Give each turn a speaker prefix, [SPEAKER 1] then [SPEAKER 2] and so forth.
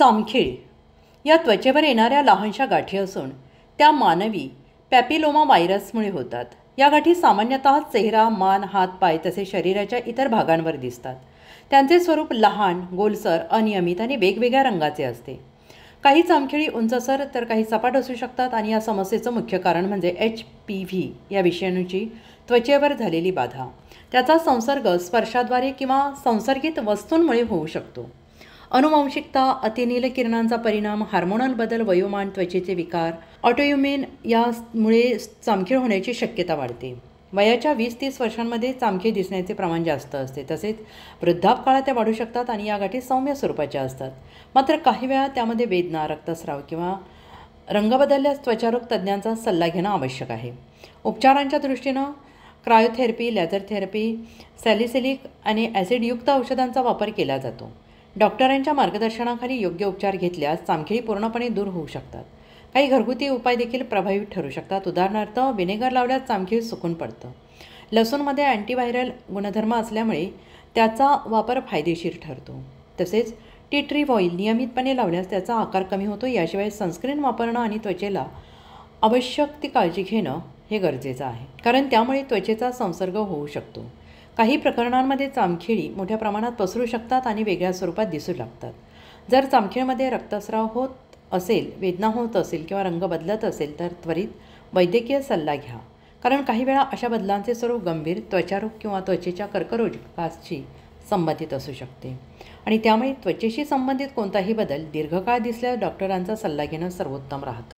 [SPEAKER 1] चामखीळ या त्वचेवर येणाऱ्या लहानशा गाठी असून त्या मानवी पॅपिलोमा व्हायरसमुळे होतात. या गाठी सामान्यतः चेहरा, मान, हात, पाय तसेच शरीराच्या इतर भागांवर दिसतात. त्यांचे स्वरूप लहान, गोलसर, अनियमित आणि वेगवेगळ्या रंगाचे असते. काही चामखिळी उंचसर तर काही सपाट असू शकतात आणि या समस्येचं मुख्य कारण म्हणजे HPV या विषाणूची त्वचेवर झालेली बाधा. त्याचा संसर्ग स्पर्शाद्वारे किंवा संसर्गित वस्तूंमुळे होऊ शकतो. अनुवांशिकता, अतिनील किरणांचा परिणाम, हार्मोनल बदल, वयोमान, त्वचेचे विकार, ऑटोइम्यून यामुळे चामखीळ होण्याची शक्यता वाढते. वयाच्या 20-30 वर्षांमध्ये चामखीळ दिसण्याचे प्रमाण जास्त असते. तसेच वृद्धापकाळात त्या वाढू शकतात आणि या गाठी सौम्य स्वरूपाच्या असतात. मात्र काही वेळा त्यामध्ये वेदना, रक्तस्राव किंवा रंग बदलल्यास त्वचारोग तज्ज्ञांचा सल्ला घेणं आवश्यक आहे. उपचारांच्या दृष्टीनं क्रायोथेरपी, लेझर थेरपी, सॅलिसिलिक आणि ॲसिडयुक्त औषधांचा वापर केला जातो. डॉक्टरांच्या मार्गदर्शनाखाली योग्य उपचार घेतल्यास चामखिळी पूर्णपणे दूर होऊ शकतात. काही घरगुती उपाय देखील प्रभावी ठरू शकतात. उदाहरणार्थ, व्हिनेगर लावल्यास चामखीळ सुकून पडतं. लसूणमध्ये अँटीव्हायरल गुणधर्म असल्यामुळे त्याचा वापर फायदेशीर ठरतो. तसेच टी ट्री ऑइल नियमितपणे लावल्यास त्याचा आकार कमी होतो. याशिवाय सनस्क्रीन वापरणं आणि त्वचेला आवश्यक ती काळजी घेणं हे गरजेचं आहे, कारण त्यामुळे त्वचेचा संसर्ग होऊ शकतो. काही प्रकरणांमध्ये चामखिळी मोठ्या प्रमाणात पसरू शकतात आणि वेगळ्या स्वरूपात दिसू लागतात. जर चामखीळमध्ये रक्तस्राव होत असेल, वेदना होत असेल किंवा रंग बदलत असेल तर त्वरित वैद्यकीय सल्ला घ्या, कारण काही वेळा अशा बदलांचे स्वरूप गंभीर त्वचारोग किंवा त्वचेच्या कर्करोगाशी संबंधित असू शकते आणि त्यामुळे त्वचेशी संबंधित कोणताही बदल दीर्घकाळ दिसल्यास डॉक्टरांचा सल्ला घेणं सर्वोत्तम राहतं.